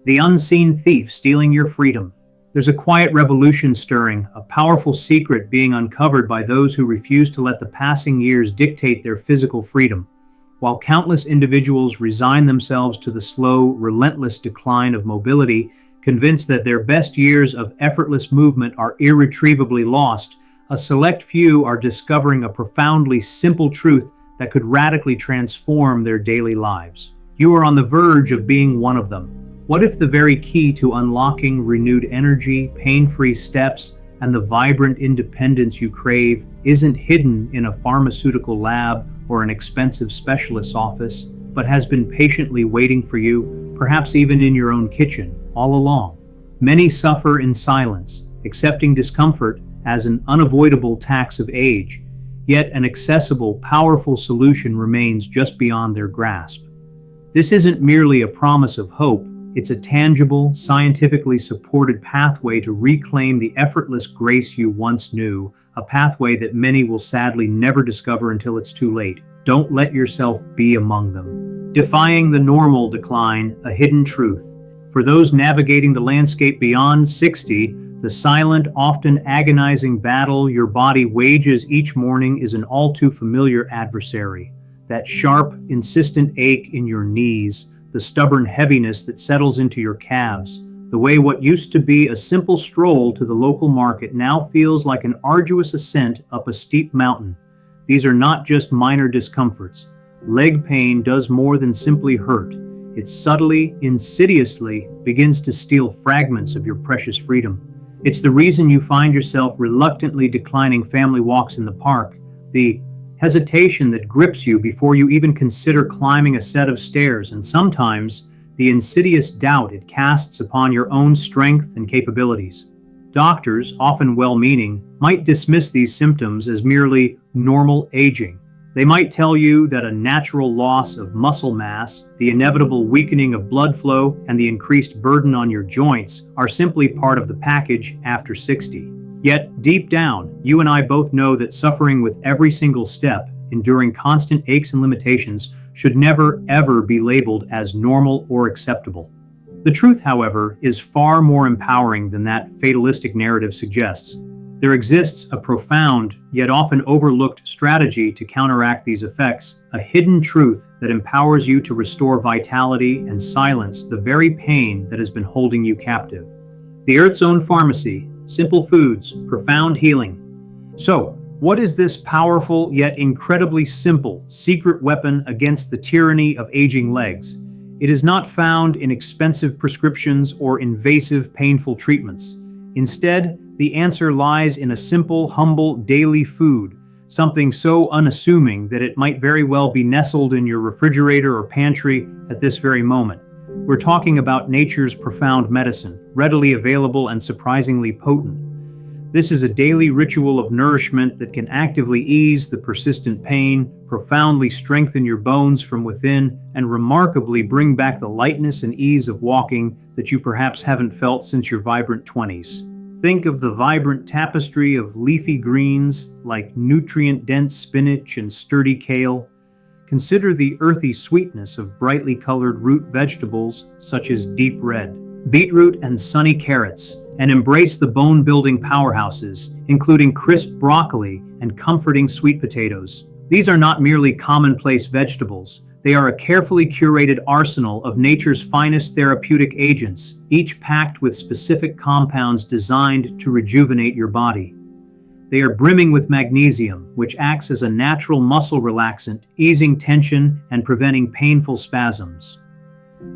The unseen thief stealing your freedom. There's a quiet revolution stirring, a powerful secret being uncovered by those who refuse to let the passing years dictate their physical freedom. While countless individuals resign themselves to the slow, relentless decline of mobility, convinced that their best years of effortless movement are irretrievably lost, a select few are discovering a profoundly simple truth that could radically transform their daily lives. You are on the verge of being one of them. What if the very key to unlocking renewed energy, pain-free steps, and the vibrant independence you crave isn't hidden in a pharmaceutical lab or an expensive specialist's office, but has been patiently waiting for you, perhaps even in your own kitchen, all along? Many suffer in silence, accepting discomfort as an unavoidable tax of age, yet an accessible, powerful solution remains just beyond their grasp. This isn't merely a promise of hope. It's a tangible, scientifically supported pathway to reclaim the effortless grace you once knew, a pathway that many will sadly never discover until it's too late. Don't let yourself be among them. Defying the normal decline, a hidden truth. For those navigating the landscape beyond 60, the silent, often agonizing battle your body wages each morning is an all too familiar adversary. That sharp, insistent ache in your knees, the stubborn heaviness that settles into your calves, the way what used to be a simple stroll to the local market now feels like an arduous ascent up a steep mountain. These are not just minor discomforts. Leg pain does more than simply hurt. It subtly, insidiously begins to steal fragments of your precious freedom. It's the reason you find yourself reluctantly declining family walks in the park, the hesitation that grips you before you even consider climbing a set of stairs, and sometimes the insidious doubt it casts upon your own strength and capabilities. Doctors, often well-meaning, might dismiss these symptoms as merely normal aging. They might tell you that a natural loss of muscle mass, the inevitable weakening of blood flow, and the increased burden on your joints are simply part of the package after 60. Yet, deep down, you and I both know that suffering with every single step, enduring constant aches and limitations, should never, ever be labeled as normal or acceptable. The truth, however, is far more empowering than that fatalistic narrative suggests. There exists a profound, yet often overlooked strategy to counteract these effects, a hidden truth that empowers you to restore vitality and silence the very pain that has been holding you captive. The Earth's own pharmacy, simple foods, profound healing. So, what is this powerful yet incredibly simple secret weapon against the tyranny of aging legs? It is not found in expensive prescriptions or invasive, painful treatments. Instead, the answer lies in a simple, humble, daily food, something so unassuming that it might very well be nestled in your refrigerator or pantry at this very moment. We're talking about nature's profound medicine, readily available and surprisingly potent. This is a daily ritual of nourishment that can actively ease the persistent pain, profoundly strengthen your bones from within, and remarkably bring back the lightness and ease of walking that you perhaps haven't felt since your vibrant 20s. Think of the vibrant tapestry of leafy greens like nutrient-dense spinach and sturdy kale. Consider the earthy sweetness of brightly colored root vegetables such as deep red, beetroot and sunny carrots, and embrace the bone-building powerhouses, including crisp broccoli and comforting sweet potatoes. These are not merely commonplace vegetables. They are a carefully curated arsenal of nature's finest therapeutic agents, each packed with specific compounds designed to rejuvenate your body. They are brimming with magnesium, which acts as a natural muscle relaxant, easing tension and preventing painful spasms.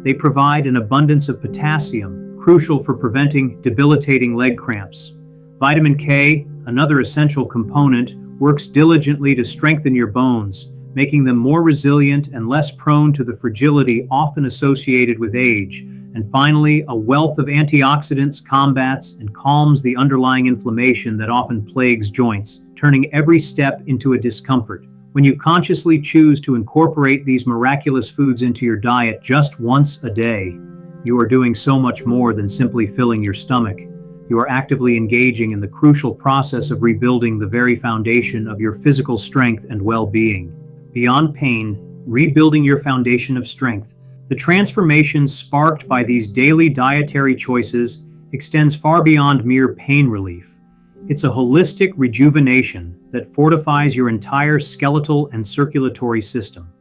They provide an abundance of potassium, crucial for preventing debilitating leg cramps. Vitamin K, another essential component, works diligently to strengthen your bones, making them more resilient and less prone to the fragility often associated with age. And finally, a wealth of antioxidants combats and calms the underlying inflammation that often plagues joints, turning every step into a discomfort. When you consciously choose to incorporate these miraculous foods into your diet just once a day, you are doing so much more than simply filling your stomach. You are actively engaging in the crucial process of rebuilding the very foundation of your physical strength and well-being. Beyond pain, rebuilding your foundation of strength. The transformation sparked by these daily dietary choices extends far beyond mere pain relief. It's a holistic rejuvenation that fortifies your entire skeletal and circulatory system.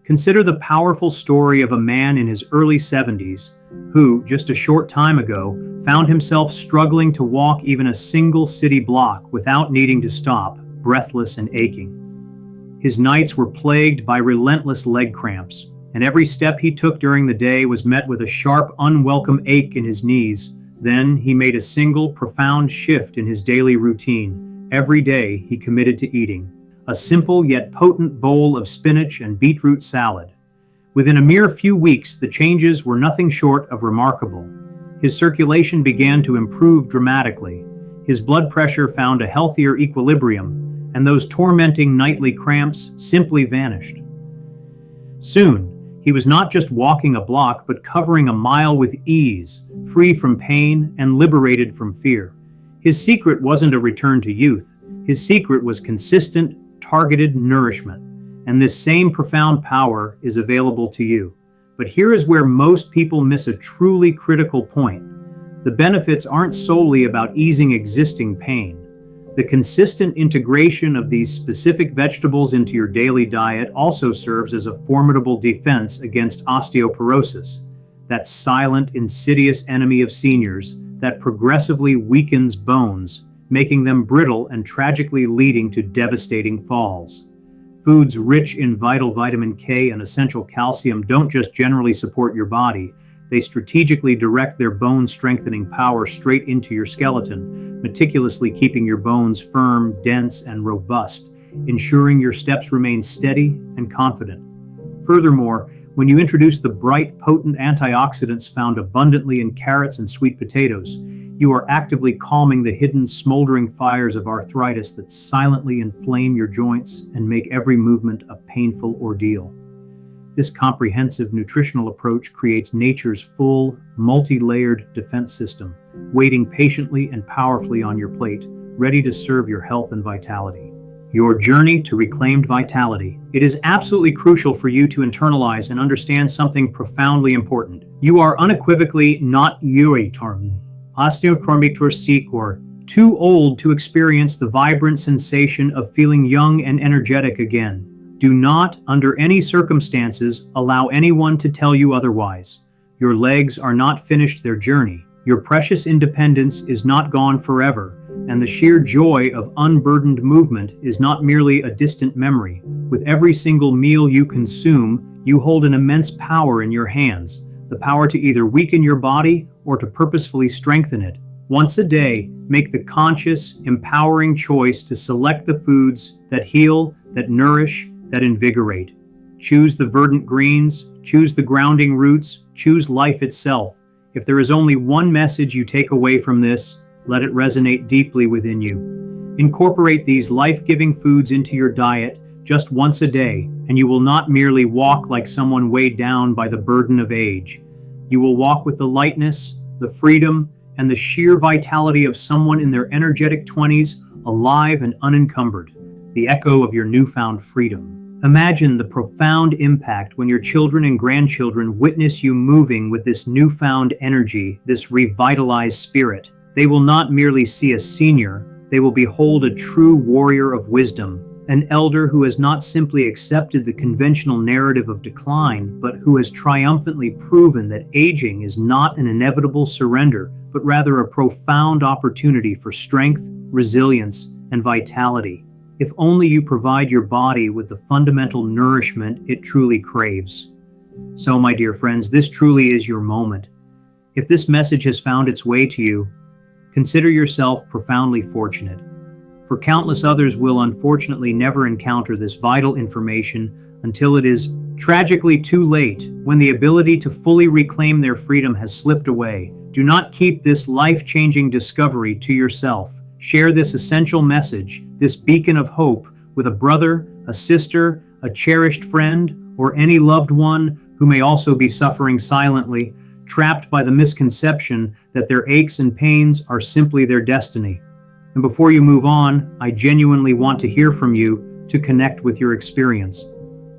Consider the powerful story of a man in his early 70s who, just a short time ago, found himself struggling to walk even a single city block without needing to stop, breathless and aching. His nights were plagued by relentless leg cramps, and every step he took during the day was met with a sharp, unwelcome ache in his knees. Then he made a single, profound shift in his daily routine. Every day he committed to eating a simple yet potent bowl of spinach and beetroot salad. Within a mere few weeks, the changes were nothing short of remarkable. His circulation began to improve dramatically. His blood pressure found a healthier equilibrium, and those tormenting nightly cramps simply vanished. Soon, he was not just walking a block, but covering a mile with ease, free from pain and liberated from fear. His secret wasn't a return to youth. His secret was consistent, targeted nourishment. And this same profound power is available to you. But here is where most people miss a truly critical point. The benefits aren't solely about easing existing pain. The consistent integration of these specific vegetables into your daily diet also serves as a formidable defense against osteoporosis, that silent, insidious enemy of seniors that progressively weakens bones, making them brittle and tragically leading to devastating falls. Foods rich in vital vitamin K and essential calcium don't just generally support your body, they strategically direct their bone-strengthening power straight into your skeleton, meticulously keeping your bones firm, dense, and robust, ensuring your steps remain steady and confident. Furthermore, when you introduce the bright, potent antioxidants found abundantly in carrots and sweet potatoes, you are actively calming the hidden, smoldering fires of arthritis that silently inflame your joints and make every movement a painful ordeal. This comprehensive nutritional approach creates nature's full, multi-layered defense system, waiting patiently and powerfully on your plate, ready to serve your health and vitality. Your journey to reclaimed vitality. It is absolutely crucial for you to internalize and understand something profoundly important. You are unequivocally not osteochromic or too old to experience the vibrant sensation of feeling young and energetic again. Do not, under any circumstances, allow anyone to tell you otherwise. Your legs are not finished their journey. Your precious independence is not gone forever, and the sheer joy of unburdened movement is not merely a distant memory. With every single meal you consume, you hold an immense power in your hands, the power to either weaken your body or to purposefully strengthen it. Once a day, make the conscious, empowering choice to select the foods that heal, that nourish, that invigorate. Choose the verdant greens, choose the grounding roots, choose life itself. If there is only one message you take away from this, let it resonate deeply within you. Incorporate these life-giving foods into your diet just once a day, and you will not merely walk like someone weighed down by the burden of age. You will walk with the lightness, the freedom, and the sheer vitality of someone in their energetic 20s, alive and unencumbered, the echo of your newfound freedom. Imagine the profound impact when your children and grandchildren witness you moving with this newfound energy, this revitalized spirit. They will not merely see a senior, they will behold a true warrior of wisdom, an elder who has not simply accepted the conventional narrative of decline, but who has triumphantly proven that aging is not an inevitable surrender, but rather a profound opportunity for strength, resilience, and vitality. If only you provide your body with the fundamental nourishment it truly craves. So, my dear friends, this truly is your moment. If this message has found its way to you, consider yourself profoundly fortunate. For countless others will unfortunately never encounter this vital information until it is tragically too late, when the ability to fully reclaim their freedom has slipped away. Do not keep this life-changing discovery to yourself. Share this essential message, this beacon of hope, with a brother, a sister, a cherished friend, or any loved one who may also be suffering silently, trapped by the misconception that their aches and pains are simply their destiny. And before you move on, I genuinely want to hear from you, to connect with your experience.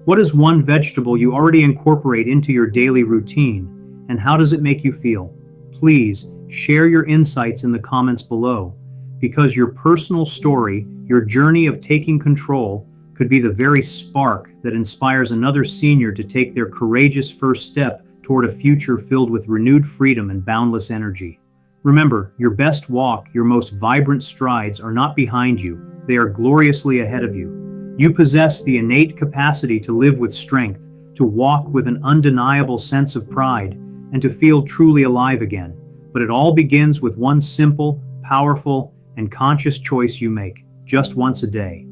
What is one vegetable you already incorporate into your daily routine, and how does it make you feel? Please share your insights in the comments below, because your personal story, your journey of taking control, could be the very spark that inspires another senior to take their courageous first step toward a future filled with renewed freedom and boundless energy. Remember, your best walk, your most vibrant strides are not behind you, they are gloriously ahead of you. You possess the innate capacity to live with strength, to walk with an undeniable sense of pride, and to feel truly alive again. But it all begins with one simple, powerful, and conscious choice you make, just once a day.